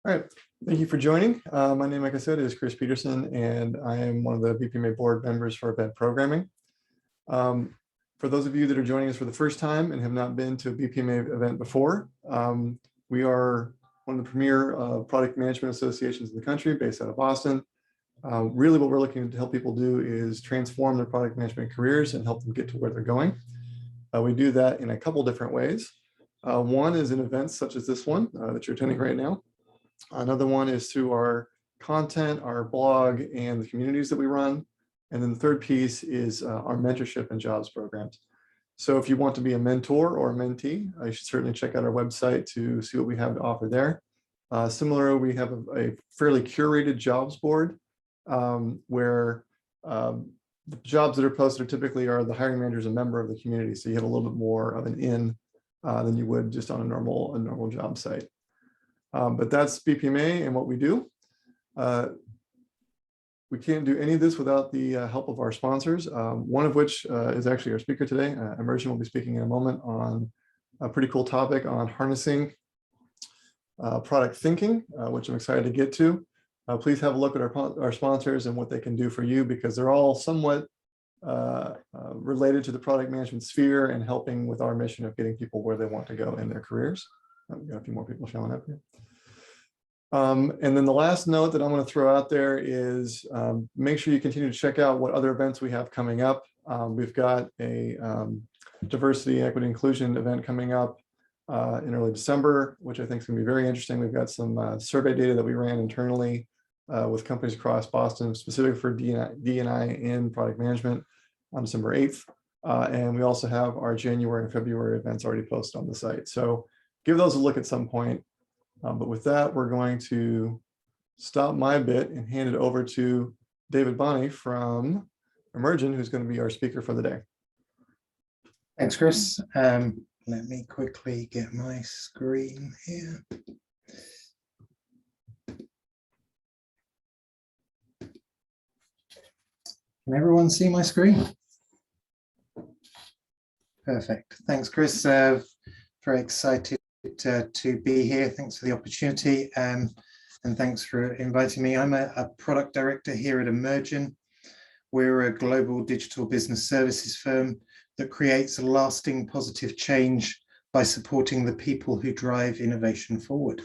All right, thank you for joining. My name, like I said, is Chris Peterson, and I am one of the BPMA board members for event programming. For those of you that are joining us for the first time and have not been to a BPMA event before, we are one of the premier product management associations in the country, based out of Boston. Really what we're looking to help people do is transform their product management careers and help them get to where they're going. We do that in a couple different ways. One is in events such as this one that you're attending right now. Another one is through our content, our blog, and the communities that we run. And then the third piece is our mentorship and jobs programs. So if you want to be a mentor or a mentee, you should certainly check out our website to see what we have to offer there. Similarly, we have a fairly curated jobs board where the jobs that are posted typically are the hiring manager is a member of the community. So you have a little bit more of an in than you would just on a normal job site. But that's BPMA and what we do. We can't do any of this without the help of our sponsors, one of which is actually our speaker today. Immersion will be speaking in a moment on a pretty cool topic on harnessing product thinking, which I'm excited to get to. Please have a look at our sponsors and what they can do for you, because they're all somewhat related to the product management sphere and helping with our mission of getting people where they want to go in their careers. We've got a few more people showing up here. And then the last note that I'm going to throw out there is make sure you continue to check out what other events we have coming up. We've got a diversity, equity, inclusion event coming up in early December, which I think is going to be very interesting. We've got some survey data that we ran internally with companies across Boston, specific for D&I in product management on December 8th. And we also have our January and February events already posted on the site. So give those a look at some point. But with that, we're going to stop my bit and hand it over to David Bonney from Immersion, who's going to be our speaker for the day. Thanks, Chris. Let me quickly get my screen here. Can everyone see my screen? Perfect. Thanks, Chris. Very excited to be here. Thanks for the opportunity, and thanks for inviting me. I'm a product director here at Immersion. We're a global digital business services firm that creates a lasting positive change by supporting the people who drive innovation forward.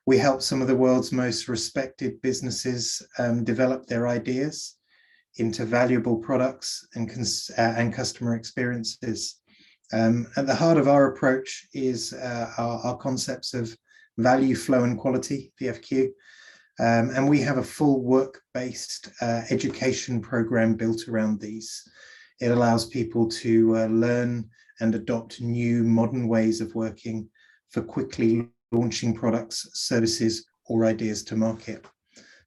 We help some of the world's most respected businesses develop their ideas into valuable products and customer experiences. At the heart of our approach is our concepts of value, flow, and quality, VFQ. And we have a full work-based education program built around these. It allows people to learn and adopt new modern ways of working for quickly launching products, services, or ideas to market.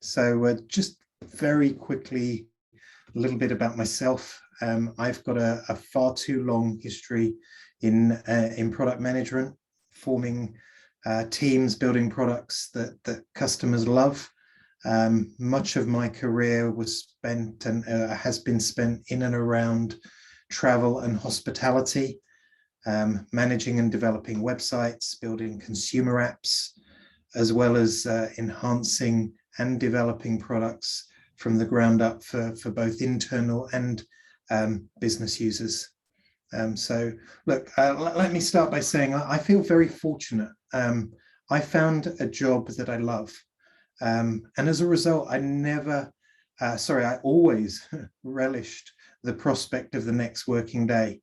So just very quickly, a little bit about myself. I've got a far too long history in product management, forming teams, building products that customers love. Much of my career was spent and has been spent in and around travel and hospitality, managing and developing websites, building consumer apps, as well as enhancing and developing products from the ground up for both internal and business users. So look, let me start by saying I feel very fortunate. I found a job that I love. And as a result, I always relished the prospect of the next working day.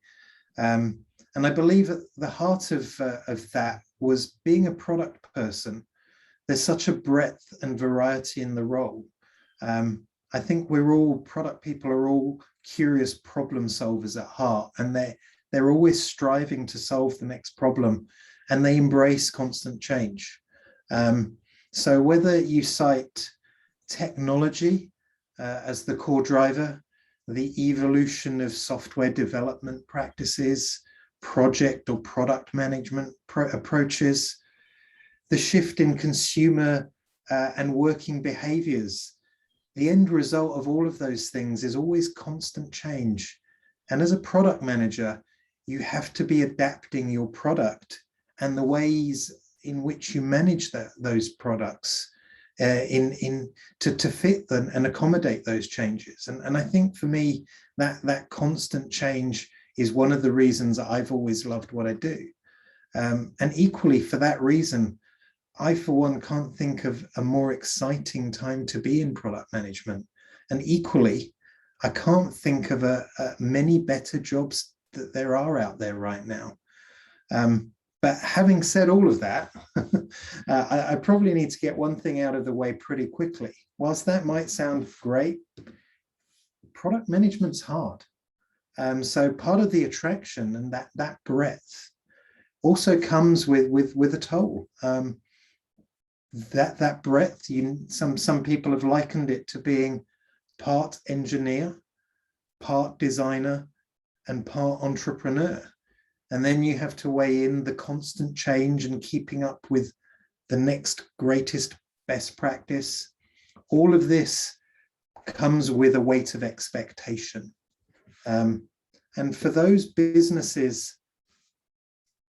And I believe at the heart of that was being a product person. There's such a breadth and variety in the role. I think product people are all curious problem solvers at heart, and they're always striving to solve the next problem, and they embrace constant change. So whether you cite technology as the core driver, the evolution of software development practices, project or product management approaches, the shift in consumer and working behaviors, the end result of all of those things is always constant change. And as a product manager, you have to be adapting your product and the ways in which you manage those products to fit them and accommodate those changes. And I think for me, that constant change is one of the reasons I've always loved what I do. And equally for that reason, I, for one, can't think of a more exciting time to be in product management. And equally, I can't think of many better jobs that there are out there right now. But having said all of that, I probably need to get one thing out of the way pretty quickly. Whilst that might sound great, product management's hard. So part of the attraction and that breadth also comes with a toll. That breadth, some people have likened it to being part engineer, part designer, and part entrepreneur. And then you have to weigh in the constant change and keeping up with the next greatest best practice. All of this comes with a weight of expectation. And for those businesses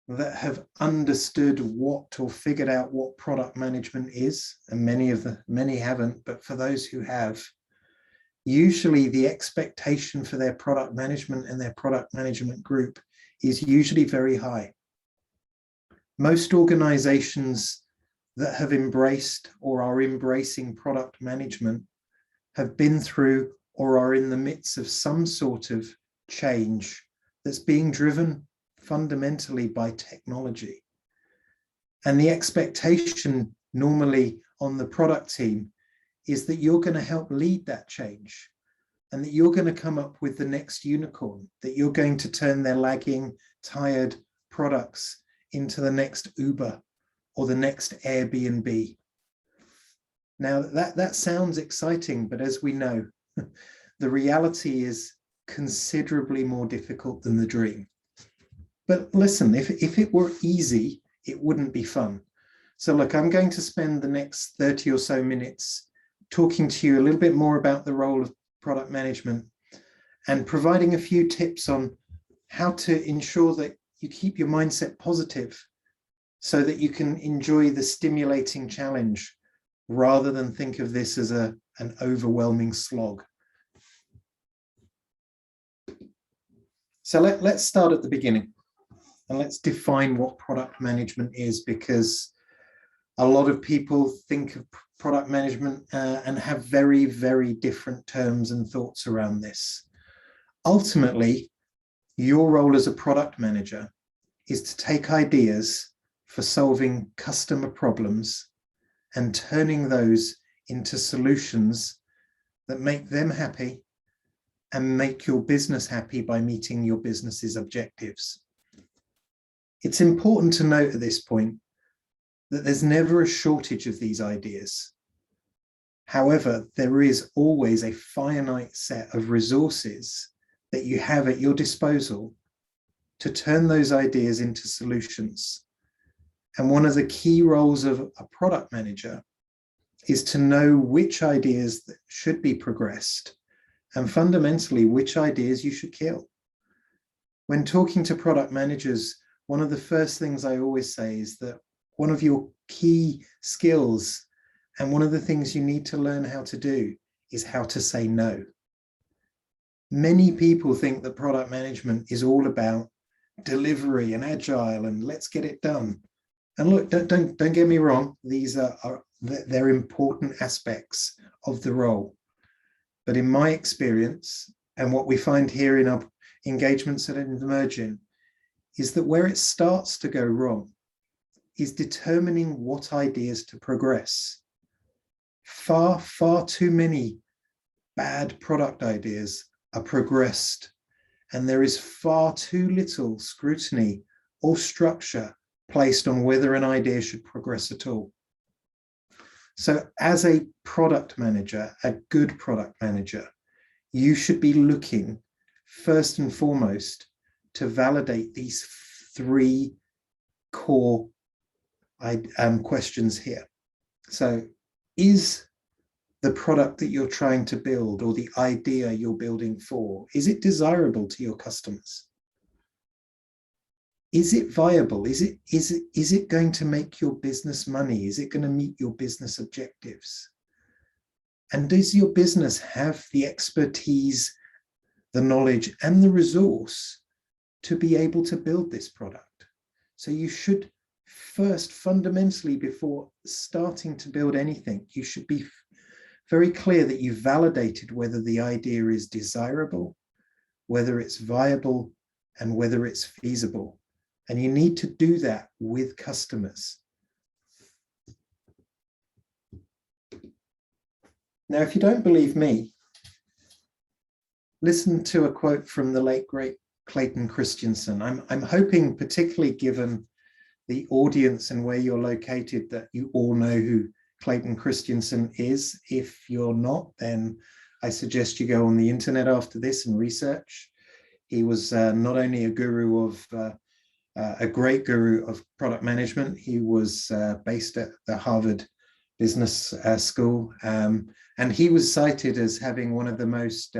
that have understood what or figured out what product management is, and many haven't, but for those who have, usually the expectation for their product management and their product management group is usually very high. Most organizations that have embraced or are embracing product management have been through or are in the midst of some sort of change that's being driven fundamentally by technology. And the expectation normally on the product team is that you're going to help lead that change, and that you're going to come up with the next unicorn, that you're going to turn their lagging, tired products into the next Uber or the next Airbnb. Now that sounds exciting, but as we know, the reality is considerably more difficult than the dream. But listen, if it were easy, it wouldn't be fun. So look, I'm going to spend the next 30 or so minutes talking to you a little bit more about the role of product management and providing a few tips on how to ensure that you keep your mindset positive so that you can enjoy the stimulating challenge rather than think of this as an overwhelming slog. So let's start at the beginning and let's define what product management is, because a lot of people think of product management and have very, very different terms and thoughts around this. Ultimately, your role as a product manager is to take ideas for solving customer problems and turning those into solutions that make them happy and make your business happy by meeting your business's objectives. It's important to note at this point that there's never a shortage of these ideas. However, there is always a finite set of resources that you have at your disposal to turn those ideas into solutions. And one of the key roles of a product manager is to know which ideas that should be progressed and fundamentally which ideas you should kill. When talking to product managers, one of the first things I always say is that one of your key skills and one of the things you need to learn how to do is how to say no. Many people think that product management is all about delivery and agile and let's get it done. And look, don't get me wrong, these they're important aspects of the role. But in my experience, and what we find here in our engagements at Emerging, is that where it starts to go wrong is determining what ideas to progress. Far, far too many bad product ideas are progressed, and there is far too little scrutiny or structure placed on whether an idea should progress at all. So as a product manager, a good product manager, you should be looking first and foremost to validate these three core questions here. So is the product that you're trying to build or the idea you're building for, is it desirable to your customers? is it viable? Is it going to make your business money? Is it going to meet your business objectives? And does your business have the expertise, the knowledge, and the resource to be able to build this product? So you should first, fundamentally, before starting to build anything, you should be very clear that you've validated whether the idea is desirable, whether it's viable, and whether it's feasible. And you need to do that with customers. Now, if you don't believe me, listen to a quote from the late, great Clayton Christensen. I'm hoping, particularly given the audience and where you're located, that you all know who Clayton Christensen is. If you're not, then I suggest you go on the internet after this and research. He was not only a guru of a great guru of product management. He was based at the Harvard Business School, and he was cited as having one of the most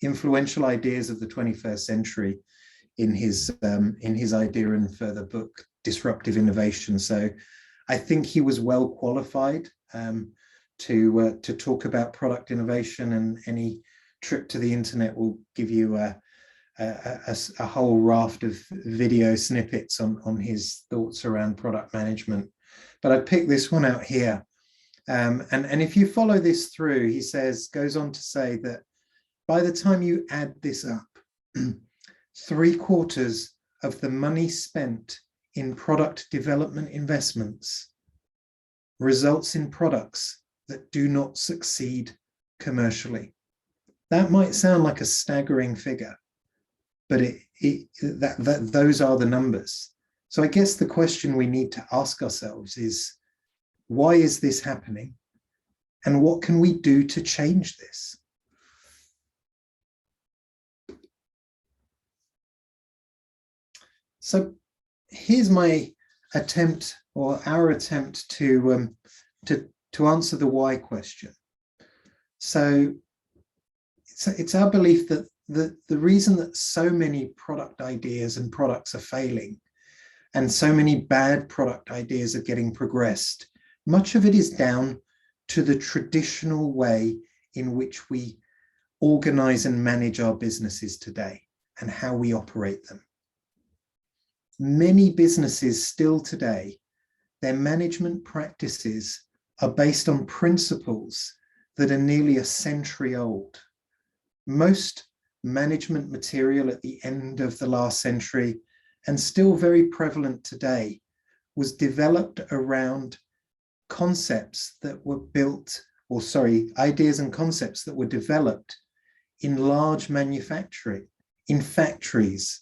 influential ideas of the 21st century in his idea and further book, Disruptive Innovation. So I think he was well qualified to talk about product innovation, and any trip to the internet will give you a whole raft of video snippets on his thoughts around product management. But I picked this one out here. And if you follow this through, he goes on to say that by the time you add this up, 3/4 of the money spent in product development investments results in products that do not succeed commercially. That might sound like a staggering figure, but those are the numbers. So I guess the question we need to ask ourselves is, why is this happening? And what can we do to change this? So here's my attempt, or our attempt, to answer the why question. So it's our belief that the reason that so many product ideas and products are failing, and so many bad product ideas are getting progressed, much of it is down to the traditional way in which we organize and manage our businesses today and how we operate them. Many businesses still today, their management practices are based on principles that are nearly a century old. Most management material at the end of the last century, and still very prevalent today, was developed around concepts that were built, or sorry, ideas and concepts that were developed in large manufacturing, in factories,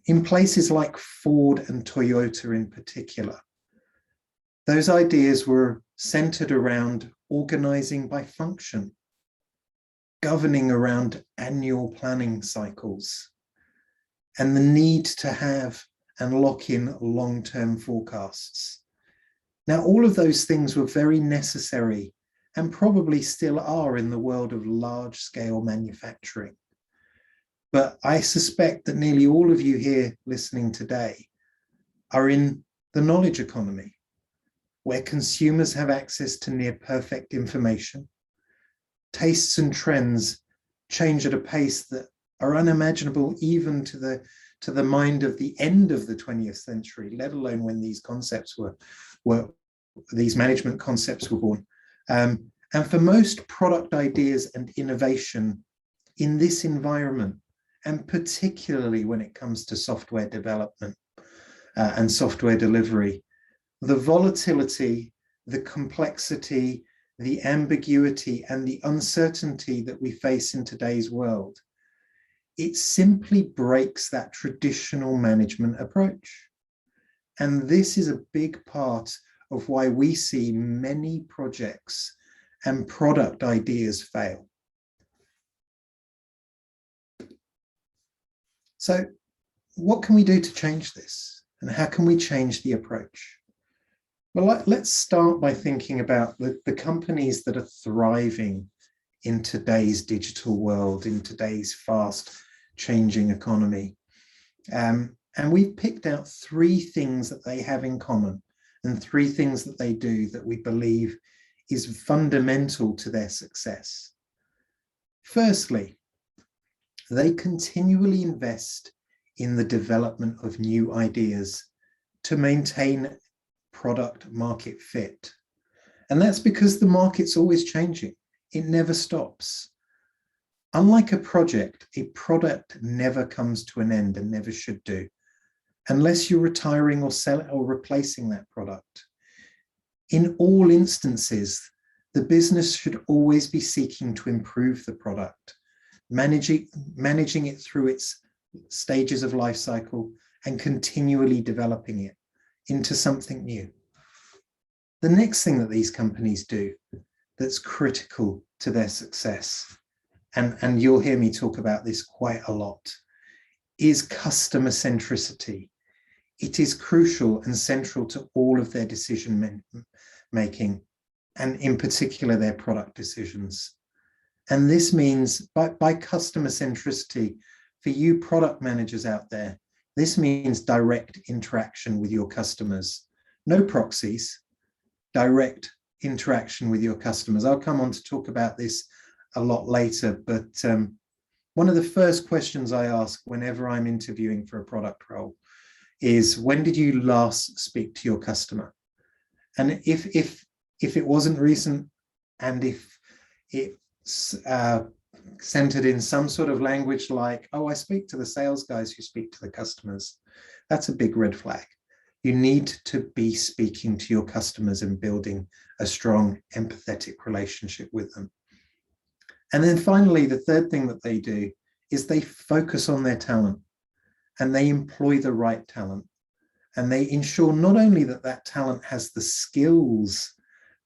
in places like Ford and Toyota in particular. Those ideas were centered around organizing by function, governing around annual planning cycles, and the need to have and lock in long-term forecasts. Now, all of those things were very necessary and probably still are in the world of large-scale manufacturing. But I suspect that nearly all of you here listening today are in the knowledge economy, where consumers have access to near perfect information. Tastes and trends change at a pace that are unimaginable even to the mind of the end of the 20th century, let alone when these concepts these management concepts were born. And for most product ideas and innovation in this environment, and particularly when it comes to software development and software delivery, the volatility, the complexity, the ambiguity, and the uncertainty that we face in today's world, it simply breaks that traditional management approach. And this is a big part of why we see many projects and product ideas fail. So what can we do to change this? And how can we change the approach? Well, let's start by thinking about the companies that are thriving in today's digital world, in today's fast changing economy. And And we've picked out 3 things that they have in common and 3 things that they do that we believe is fundamental to their success. Firstly, they continually invest in the development of new ideas to maintain product market fit. And that's because the market's always changing. It never stops. Unlike a product never comes to an end and never should do, unless you're retiring or selling or replacing that product. In all instances, the business should always be seeking to improve the product, managing it through its stages of life cycle and continually developing it into something new. The next thing that these companies do that's critical to their success, and you'll hear me talk about this quite a lot, is customer centricity. It is crucial and central to all of their decision making, and in particular their product decisions. And this means by customer centricity, for you product managers out there, this means direct interaction with your customers. No proxies, direct interaction with your customers. I'll come on to talk about this a lot later, but one of the first questions I ask whenever I'm interviewing for a product role is, when did you last speak to your customer? And if it wasn't recent, and if it's centered in some sort of language like, oh, I speak to the sales guys who speak to the customers, that's a big red flag. You need to be speaking to your customers and building a strong, empathetic relationship with them. And then finally, the third thing that they do is they focus on their talent, and they employ the right talent. And they ensure not only that that talent has the skills,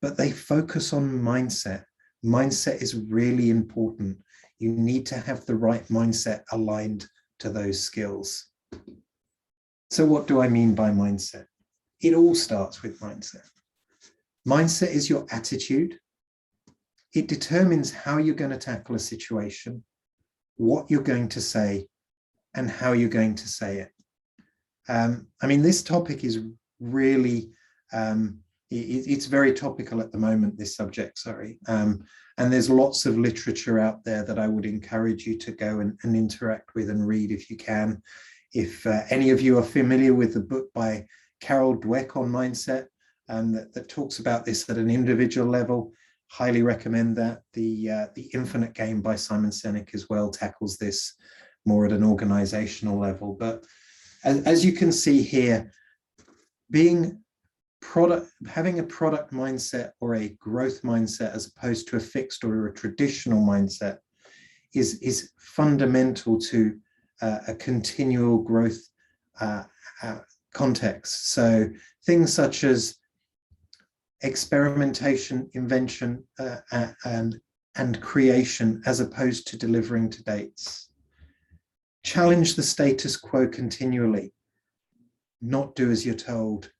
but they focus on mindset. Mindset is really important. You need to have the right mindset aligned to those skills. So what do I mean by mindset? It all starts with mindset. Mindset is your attitude. It determines how you're going to tackle a situation, what you're going to say, and how you're going to say it. I mean, this topic is really, it's very topical at the moment, this subject, sorry. And there's lots of literature out there that I would encourage you to go and interact with and read if you can. If any of you are familiar with the book by Carol Dweck on mindset, that talks about this at an individual level, highly recommend that. The Infinite Game by Simon Sinek as well tackles this more at an organizational level. But as you can see here, having a product mindset or a growth mindset as opposed to a fixed or a traditional mindset is fundamental to a continual growth context. So things such as experimentation, invention, and creation, as opposed to delivering to dates. Challenge the status quo continually, not do as you're told.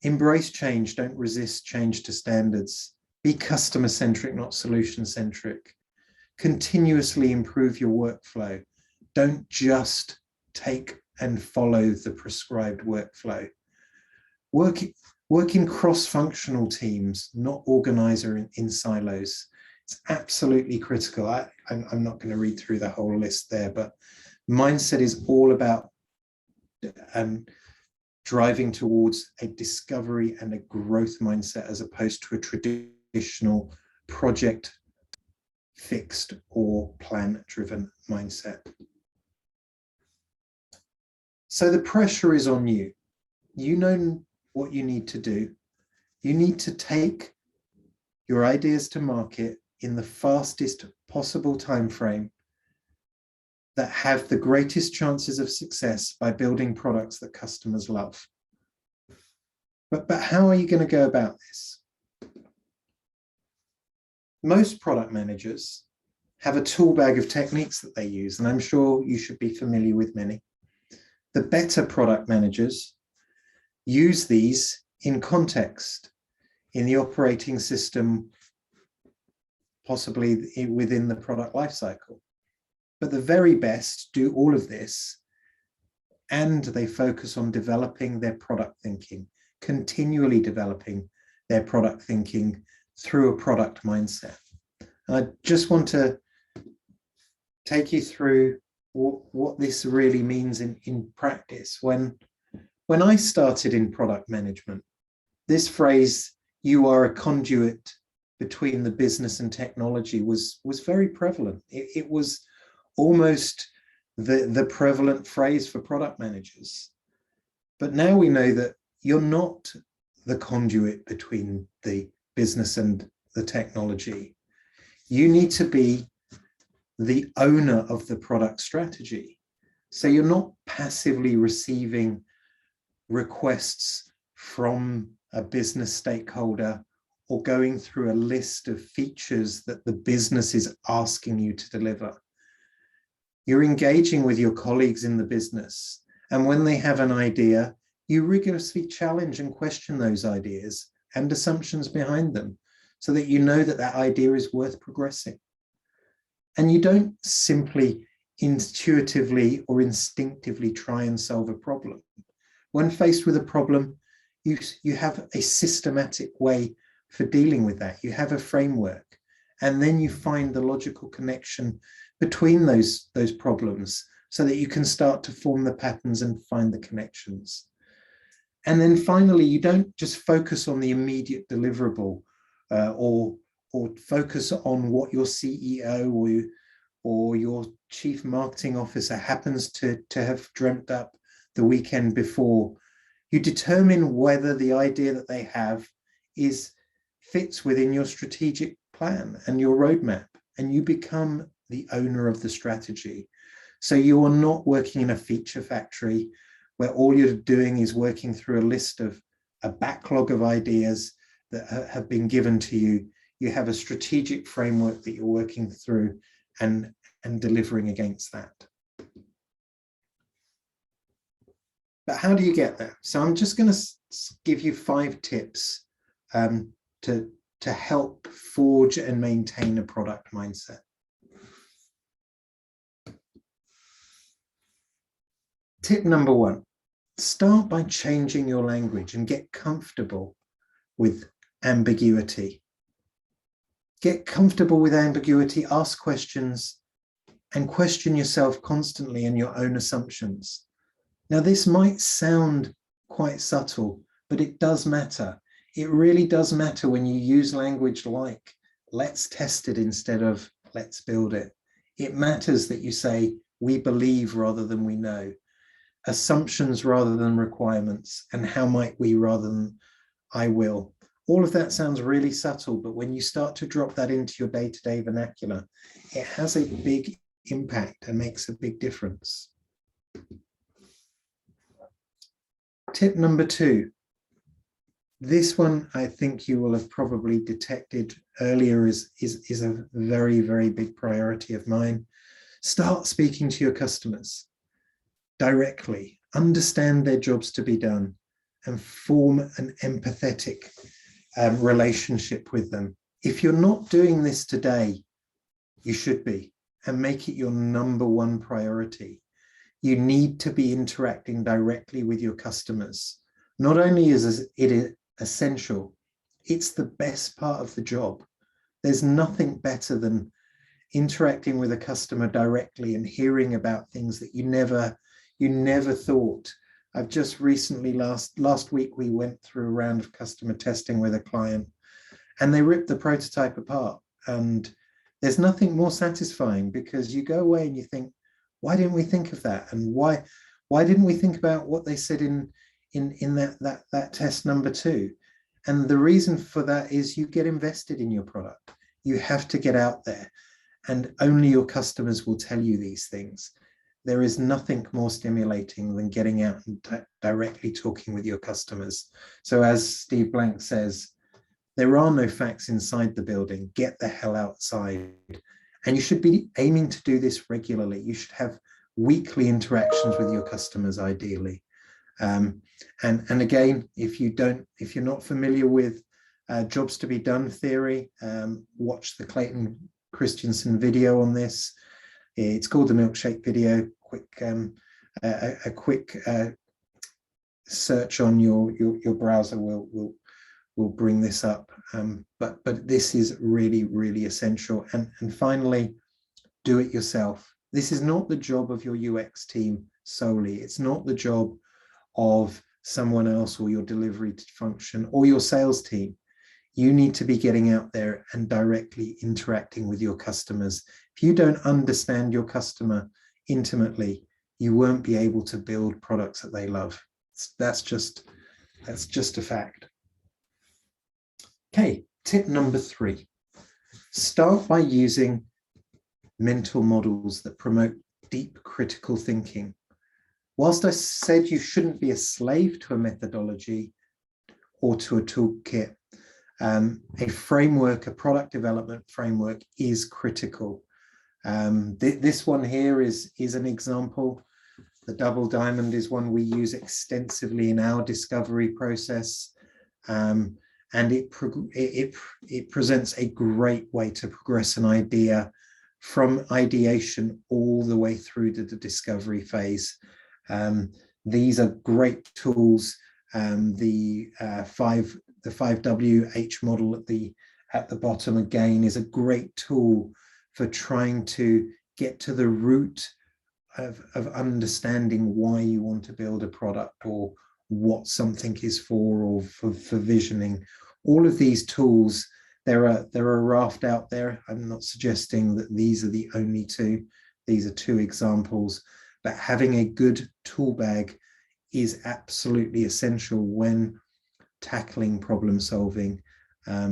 Embrace change, don't resist change to standards. Be customer-centric, not solution-centric. Continuously improve your workflow. Don't just take and follow the prescribed workflow. Work in cross-functional teams, not organizer in silos. It's absolutely critical. I'm not going to read through the whole list there, but mindset is all about driving towards a discovery and a growth mindset, as opposed to a traditional project fixed or plan-driven mindset. So the pressure is on you. You know what you need to do. You need to take your ideas to market in the fastest possible time frame that have the greatest chances of success by building products that customers love. But how are you going to go about this? Most product managers have a tool bag of techniques that they use, and I'm sure you should be familiar with many. The better product managers use these in context, in the operating system, possibly within the product lifecycle. But the very best do all of this and they focus on developing their product thinking, continually developing their product thinking through a product mindset. I just want to take you through what this really means in practice. When I started in product management, this phrase, "you are a conduit between the business and technology," was very prevalent. It was almost the prevalent phrase for product managers. But now we know that you're not the conduit between the business and the technology. You need to be the owner of the product strategy. So you're not passively receiving requests from a business stakeholder or going through a list of features that the business is asking you to deliver. You're engaging with your colleagues in the business, and when they have an idea, you rigorously challenge and question those ideas and assumptions behind them so that you know that that idea is worth progressing. And you don't simply intuitively or instinctively try and solve a problem. When faced with a problem, you have a systematic way for dealing with that. You have a framework, and then you find the logical connection between those problems so that you can start to form the patterns and find the connections. And then finally, you don't just focus on the immediate deliverable or focus on what your CEO or your chief marketing officer happens to have dreamt up the weekend before. You determine whether the idea that they have fits within your strategic plan and your roadmap, and you become the owner of the strategy. So you are not working in a feature factory where all you're doing is working through a backlog of ideas that have been given to you. You have a strategic framework that you're working through and delivering against that. But how do you get there? So I'm just going to give you 5 tips to help forge and maintain a product mindset. Tip number 1, start by changing your language and get comfortable with ambiguity. Get comfortable with ambiguity, ask questions, and question yourself constantly and your own assumptions. Now, this might sound quite subtle, but it does matter. It really does matter when you use language like, let's test it instead of let's build it. It matters that you say, we believe rather than we know, assumptions rather than requirements, and how might we rather than I will. All of that sounds really subtle, but when you start to drop that into your day-to-day vernacular, it has a big impact and makes a big difference. Tip number 2. This one, I think you will have probably detected earlier, is a very, very big priority of mine. Start speaking to your customers directly, understand their jobs to be done, and form an empathetic relationship with them. If you're not doing this today, you should be, and make it your number 1 priority. You need to be interacting directly with your customers. Not only is it essential, it's the best part of the job. There's nothing better than interacting with a customer directly and hearing about things that you never thought. I've just recently, last week, we went through a round of customer testing with a client, and they ripped the prototype apart. And there's nothing more satisfying, because you go away and you think, why didn't we think of that? And why didn't we think about what they said in that test number 2? And the reason for that is you get invested in your product. You have to get out there, and only your customers will tell you these things. There is nothing more stimulating than getting out and directly talking with your customers. So as Steve Blank says, there are no facts inside the building. Get the hell outside. And you should be aiming to do this regularly. You should have weekly interactions with your customers, ideally. And again, if you're not familiar with jobs to be done theory, watch the Clayton Christensen video on this. It's called the milkshake video. Quick a quick search on your browser will bring this up. But this is really, really essential. And finally, do it yourself. This is not the job of your UX team solely. It's not the job of someone else or your delivery function or your sales team. You need to be getting out there and directly interacting with your customers. If you don't understand your customer intimately, you won't be able to build products that they love. That's just a fact. Okay, tip number 3. Start by using mental models that promote deep critical thinking. Whilst I said you shouldn't be a slave to a methodology or to a toolkit, a framework, a product development framework is critical. This one here is an example. The double diamond is one we use extensively in our discovery process. And it presents a great way to progress an idea from ideation all the way through to the discovery phase. These are great tools. The 5WH model at the bottom again is a great tool for trying to get to the root of understanding why you want to build a product or what something is for, or for visioning. All of these tools, there are a raft out there. I'm not suggesting that these are the only two. These are 2 examples, but having a good tool bag is absolutely essential when tackling problem solving.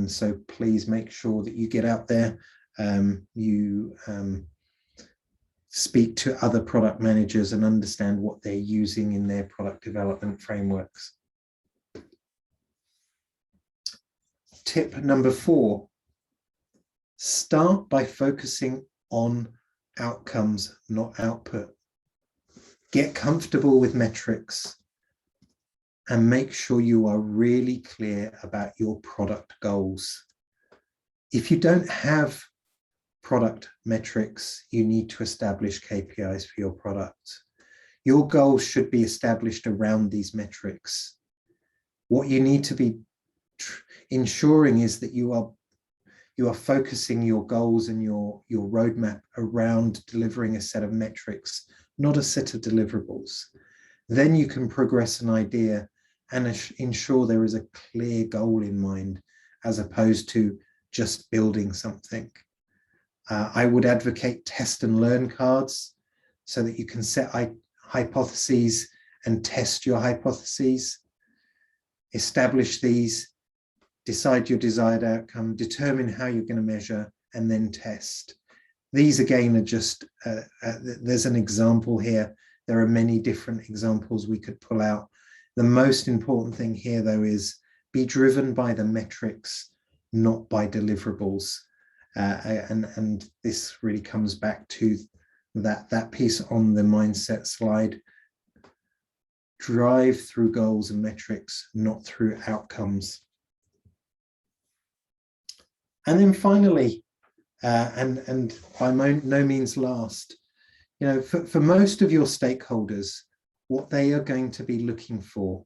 So please make sure that you get out there, you speak to other product managers and understand what they're using in their product development frameworks. Tip number 4, start by focusing on outcomes, not output. Get comfortable with metrics and make sure you are really clear about your product goals. If you don't have product metrics, you need to establish KPIs for your product. Your goals should be established around these metrics. What you need to be ensuring is that you are focusing your goals and your roadmap around delivering a set of metrics, not a set of deliverables. Then you can progress an idea and ensure there is a clear goal in mind, as opposed to just building something. I would advocate test and learn cards so that you can set hypotheses and test your hypotheses, establish these, decide your desired outcome, determine how you're going to measure, and then test. These again are just, there's an example here. There are many different examples we could pull out. The most important thing here though is be driven by the metrics, not by deliverables. And this really comes back to that piece on the mindset slide. Drive through goals and metrics, not through outcomes. And then finally, and by no means last, you know, for most of your stakeholders, what they are going to be looking for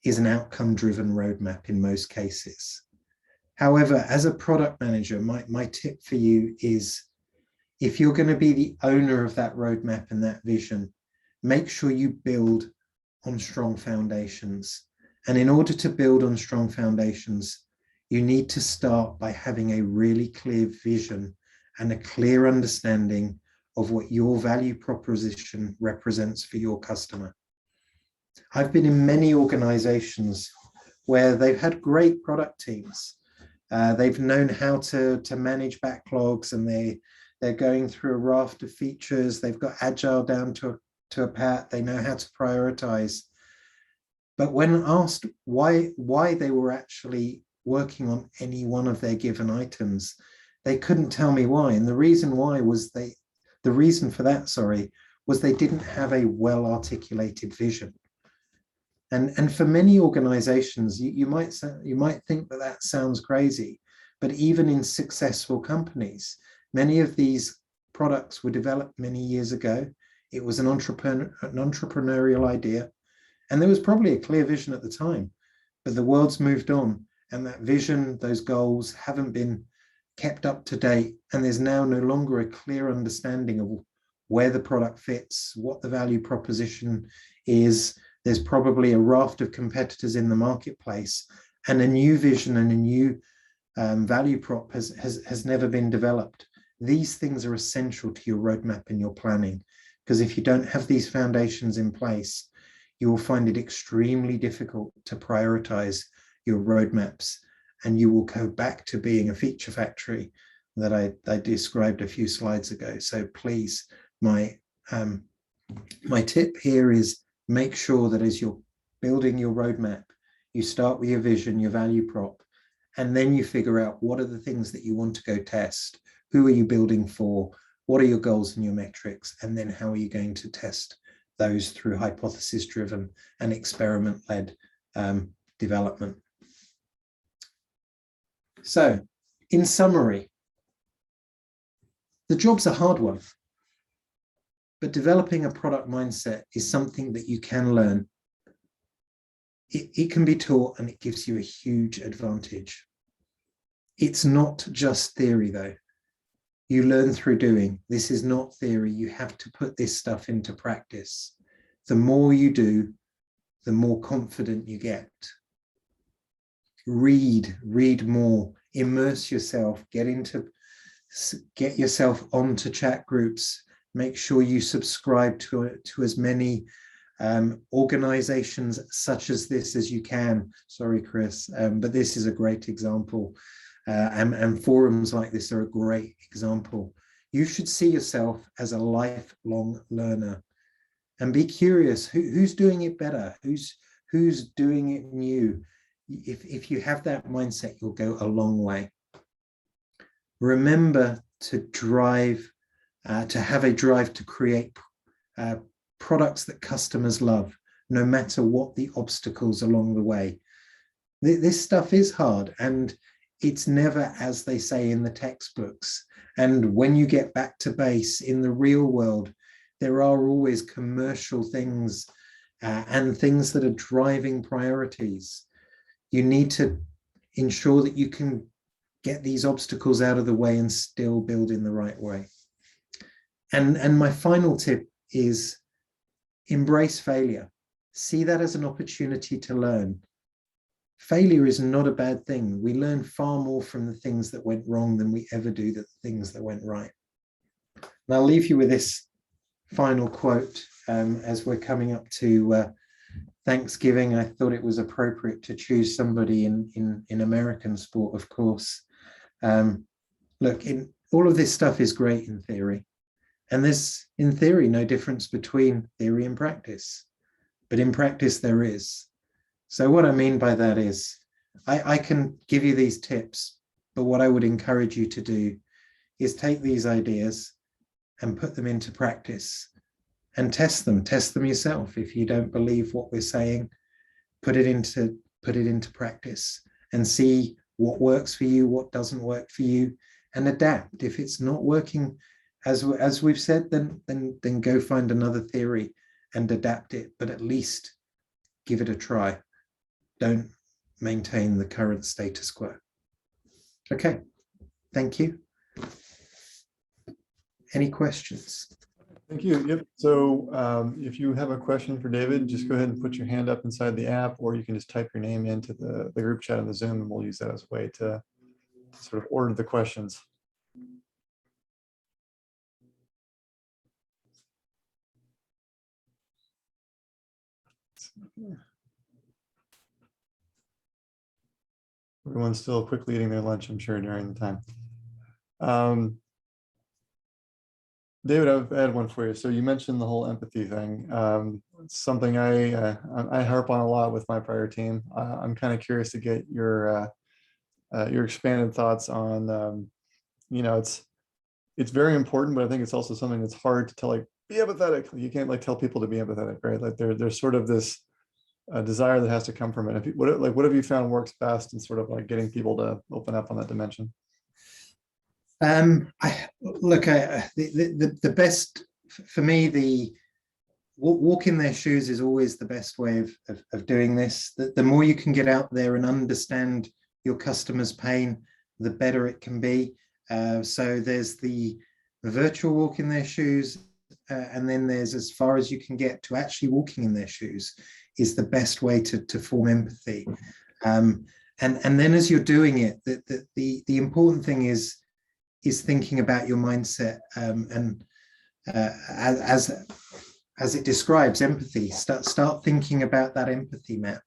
is an outcome-driven roadmap in most cases. However, as a product manager, my tip for you is, if you're going to be the owner of that roadmap and that vision, make sure you build on strong foundations. And in order to build on strong foundations, you need to start by having a really clear vision and a clear understanding of what your value proposition represents for your customer. I've been in many organizations where they've had great product teams. They've known how to manage backlogs, and they're going through a raft of features. They've got agile down to a pat. They know how to prioritize. But when asked why they were actually working on any one of their given items, they couldn't tell me why. And the reason was they didn't have a well-articulated vision. And for many organizations, you might think that sounds crazy, but even in successful companies, many of these products were developed many years ago. It was an entrepreneurial idea, and there was probably a clear vision at the time, but the world's moved on, and that vision, those goals haven't been kept up to date, and there's now no longer a clear understanding of where the product fits, what the value proposition is. There's probably a raft of competitors in the marketplace, and a new vision and a new value prop has never been developed. These things are essential to your roadmap and your planning, because if you don't have these foundations in place, you will find it extremely difficult to prioritize your roadmaps, and you will go back to being a feature factory that I described a few slides ago. So please, my tip here is make sure that as you're building your roadmap, you start with your vision, your value prop, and then you figure out what are the things that you want to go test. Who are you building for? What are your goals and your metrics? And then how are you going to test those through hypothesis-driven and experiment-led development? So, in summary, the job's a hard one, but developing a product mindset is something that you can learn. It can be taught, and it gives you a huge advantage. It's not just theory, though. You learn through doing. This is not theory. You have to put this stuff into practice. The more you do, the more confident you get. Read more, immerse yourself, get yourself onto chat groups, make sure you subscribe to as many organizations such as this as you can. Sorry, Chris, but this is a great example. And forums like this are a great example. You should see yourself as a lifelong learner and be curious. Who's doing it better? Who's doing it new? If you have that mindset, you'll go a long way. Remember to have a drive to create products that customers love, no matter what the obstacles along the way. This stuff is hard, and it's never as they say in the textbooks. And when you get back to base in the real world, there are always commercial things and things that are driving priorities. You need to ensure that you can get these obstacles out of the way and still build in the right way. And my final tip is embrace failure. See that as an opportunity to learn. Failure is not a bad thing. We learn far more from the things that went wrong than we ever do the things that went right. And I'll leave you with this final quote as we're coming up to Thanksgiving. I thought it was appropriate to choose somebody in American sport, of course. Look, all of this stuff is great in theory. And there's, in theory, no difference between theory and practice. But in practice, there is. So what I mean by that is, I can give you these tips, but what I would encourage you to do is take these ideas and put them into practice and test them yourself. If you don't believe what we're saying, put it into practice and see what works for you, what doesn't work for you, and adapt. If it's not working as we've said, then go find another theory and adapt it, but at least give it a try. Don't maintain the current status quo. Okay, thank you. Any questions? Thank you. Yep. So if you have a question for David, just go ahead and put your hand up inside the app, or you can just type your name into the group chat on the Zoom, and we'll use that as a way to sort of order the questions. Everyone's still quickly eating their lunch, I'm sure, during the time. David, I've had one for you. So you mentioned the whole empathy thing. It's something I harp on a lot with my prior team. I'm kind of curious to get your expanded thoughts on, you know, it's very important, but I think it's also something that's hard to tell, like, be empathetic. You can't like tell people to be empathetic, right? Like there's sort of this desire that has to come from it. What have you found works best in sort of like getting people to open up on that dimension? The best for me, walk in their shoes is always the best way of doing this. The more you can get out there and understand your customer's pain, the better it can be. So there's the virtual walk in their shoes, and then there's as far as you can get to actually walking in their shoes is the best way to form empathy. And then as you're doing it, the important thing is thinking about your mindset, and as it describes empathy, start thinking about that empathy map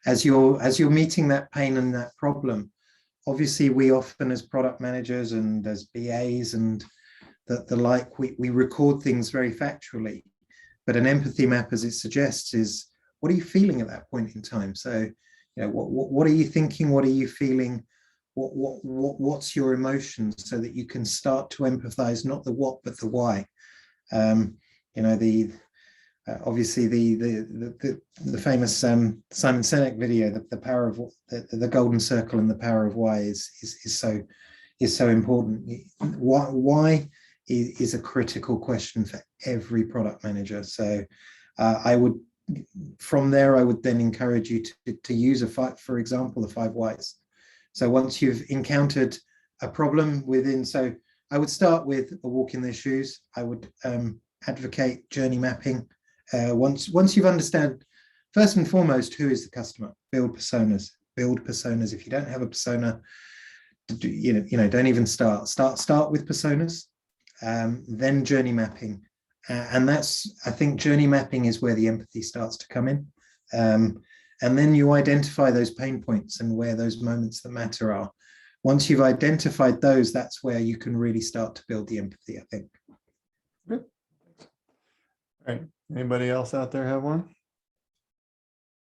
as you're meeting that pain and that problem. Obviously, we often as product managers and as BAs and the like, we record things very factually, but an empathy map, as it suggests, is what are you feeling at that point in time? So, you know, what are you thinking? What are you feeling? What's your emotions, so that you can start to empathize, not the what, but the why. You know, obviously the famous Simon Sinek video, the power of the golden circle and the power of why is so important. Why is a critical question for every product manager. So I would, from there, I would then encourage you to use for example, the 5 whys. So once you've encountered a problem within, so I would start with a walk in their shoes. I would advocate journey mapping. Once you've understand, first and foremost, who is the customer? Build personas. If you don't have a persona, you know, don't even start with personas, then journey mapping. And that's, I think journey mapping is where the empathy starts to come in. And then you identify those pain points and where those moments that matter are. Once you've identified those, that's where you can really start to build the empathy, I think. Good. All right. Anybody else out there have one?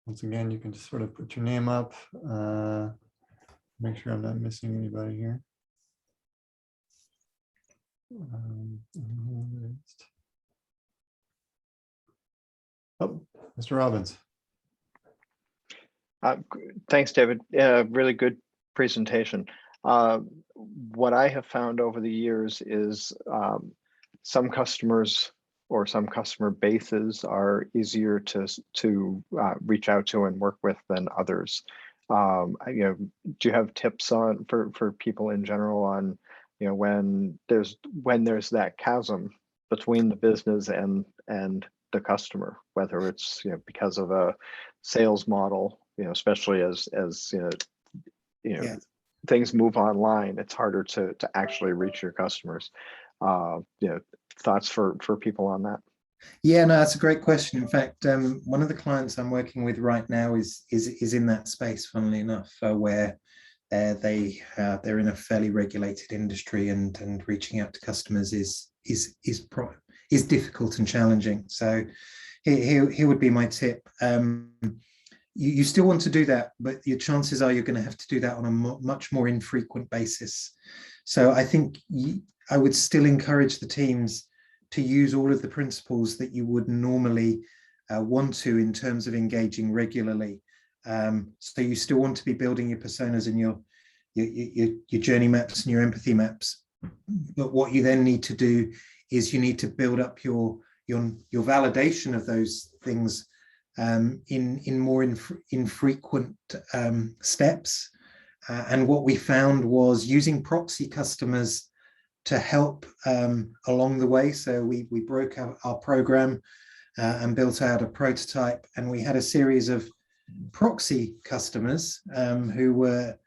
Once again, you can just sort of put your name up. Make sure I'm not missing anybody here. Oh, Mr. Robbins. Thanks, David. Really good presentation. What I have found over the years is some customers or some customer bases are easier to reach out to and work with than others. You know, do you have tips on for people in general on, you know, when there's that chasm between the business and the customer, whether it's, you know, because of a sales model, you know, especially as Yeah. things move online, it's harder to actually reach your customers. You know, thoughts for people on that? Yeah, no, that's a great question. In fact, one of the clients I'm working with right now is in that space, funnily enough, where they're in a fairly regulated industry, and reaching out to customers is difficult and challenging. So here would be my tip. You still want to do that, but your chances are you're going to have to do that on a much more infrequent basis. So I think I would still encourage the teams to use all of the principles that you would normally want to in terms of engaging regularly. So you still want to be building your personas and your journey maps and your empathy maps. But what you then need to do is you need to build up your validation of those things in more infrequent steps. And what we found was using proxy customers to help along the way. So we broke our program and built out a prototype, and we had a series of proxy customers who were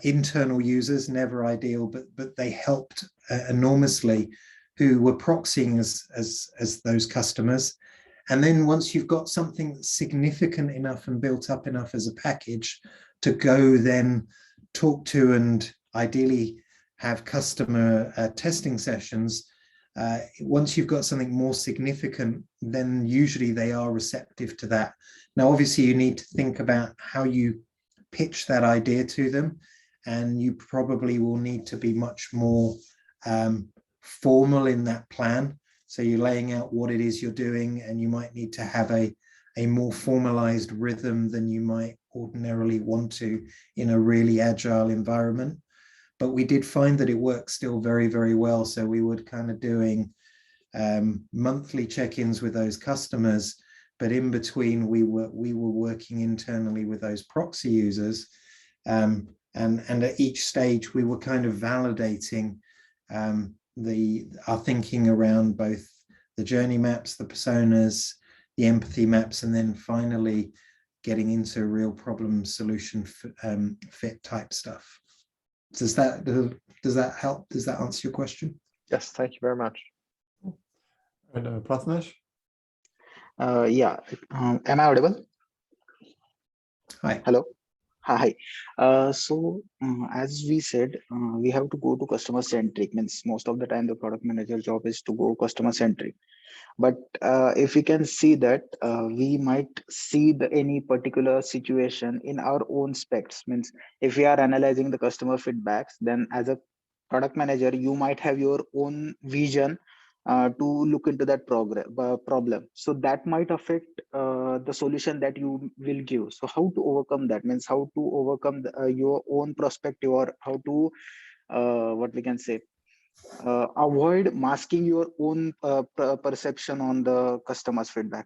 internal users, never ideal, but they helped enormously, who were proxying as those customers. And then once you've got something significant enough and built up enough as a package to go then talk to and ideally have customer testing sessions, once you've got something more significant, then usually they are receptive to that. Now, obviously, you need to think about how you pitch that idea to them, and you probably will need to be much more formal in that plan. So you're laying out what it is you're doing, and you might need to have a more formalized rhythm than you might ordinarily want to in a really agile environment. But we did find that it works still very, very well. So we were kind of doing monthly check-ins with those customers, but in between we were working internally with those proxy users, and at each stage we were kind of validating our thinking around both the journey maps, the personas, the empathy maps, and then finally getting into real problem solution fit type stuff. Does that help? Does that answer your question? Yes, thank you very much. And Prathamesh? Yeah. Am I audible? Hi. Hello. Hi. As we said, we have to go to customer centric. Means most of the time, the product manager job is to go customer centric. But if we can see that, we might see any particular situation in our own specs. Means if we are analyzing the customer feedbacks, then as a product manager, you might have your own vision to look into that problem. So that might affect the solution that you will give. So how to overcome that? Means how to overcome your own perspective, or how to what we can say, avoid masking your own perception on the customer's feedback.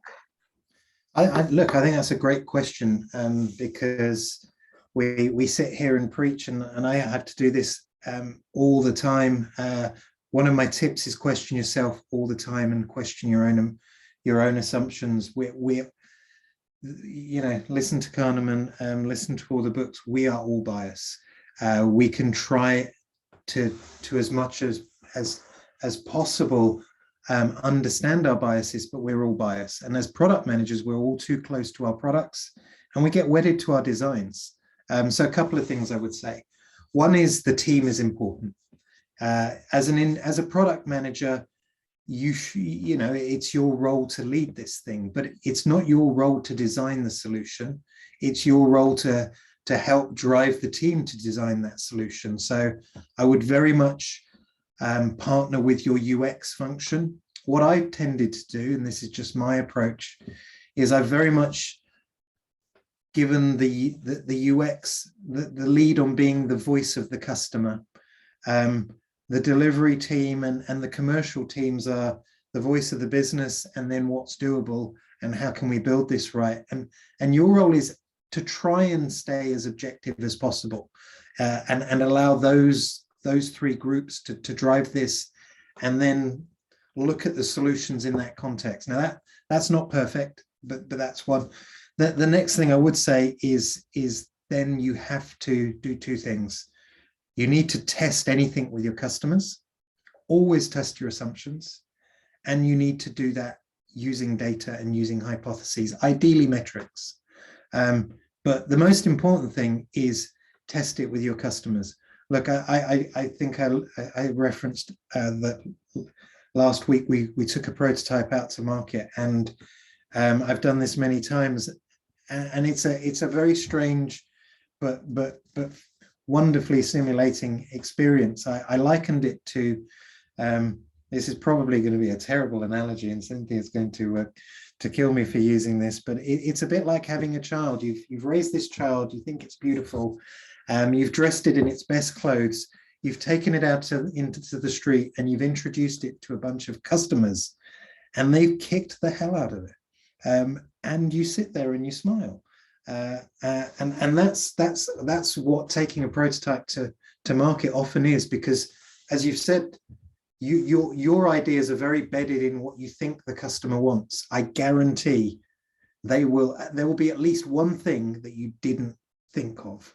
Look, I think that's a great question, because we sit here and preach, and I had to do this all the time. One of my tips is question yourself all the time and question your own assumptions. We listen to Kahneman, listen to all the books. We are all biased. We can try to as much as possible understand our biases, but we're all biased. And as product managers, we're all too close to our products, and we get wedded to our designs. So a couple of things I would say. One is the team is important. As a product manager, it's your role to lead this thing, but it's not your role to design the solution. It's your role to help drive the team to design that solution. So I would very much partner with your UX function. What I've tended to do, and this is just my approach, is I've very much given the UX the lead on being the voice of the customer. The delivery team and the commercial teams are the voice of the business, and then what's doable and how can we build this right. And your role is to try and stay as objective as possible, and allow those three groups to drive this, and then look at the solutions in that context. Now that's not perfect, but that's one. The next thing I would say is then you have to do two things. You need to test anything with your customers, always test your assumptions, and you need to do that using data and using hypotheses, ideally metrics. But the most important thing is test it with your customers. Look, I think I referenced that last week we took a prototype out to market, and I've done this many times, and it's a very strange but wonderfully stimulating experience. I likened it to, this is probably going to be a terrible analogy, and Cynthia's going to kill me for using this, but it's a bit like having a child. You've raised this child, you think it's beautiful, you've dressed it in its best clothes, you've taken it out into the street, and you've introduced it to a bunch of customers, and they've kicked the hell out of it. And you sit there and you smile. And that's what taking a prototype to market often is, because as you've said, your ideas are very bedded in what you think the customer wants. I guarantee there will be at least one thing that you didn't think of.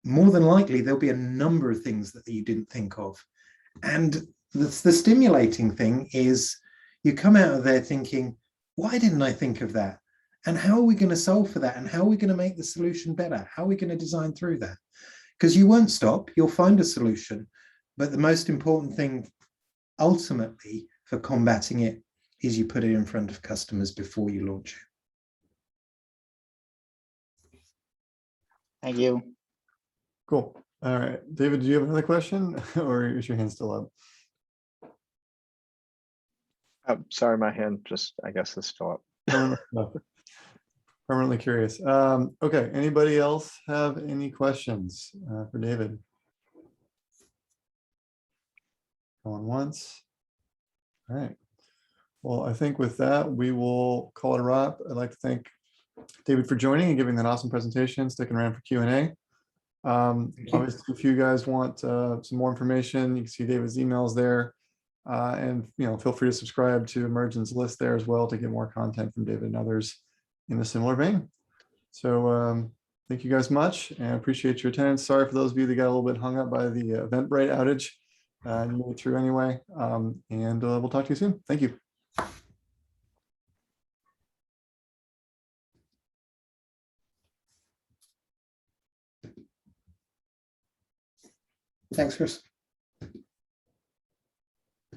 More than likely, there'll be a number of things that you didn't think of. And the stimulating thing is you come out of there thinking, why didn't I think of that? And how are we going to solve for that? And how are we going to make the solution better? How are we going to design through that? Because you won't stop, you'll find a solution. But the most important thing ultimately for combating it is you put it in front of customers before you launch it. Thank you. Cool. All right. David, do you have another question, or is your hand still up? Sorry, my hand just, I guess, is still up. Permanently curious. Okay, anybody else have any questions for David? Going once. All right. Well, I think with that, we will call it a wrap. I'd like to thank David for joining and giving that awesome presentation, sticking around for Q&A. Thank you. Obviously, if you guys want some more information, you can see David's emails there. And feel free to subscribe to Emergent's list there as well to get more content from David and others in a similar vein. So thank you guys much and appreciate your attendance. Sorry for those of you that got a little bit hung up by the Eventbrite outage. You made it through anyway. And we'll talk to you soon. Thank you. Thanks, Chris.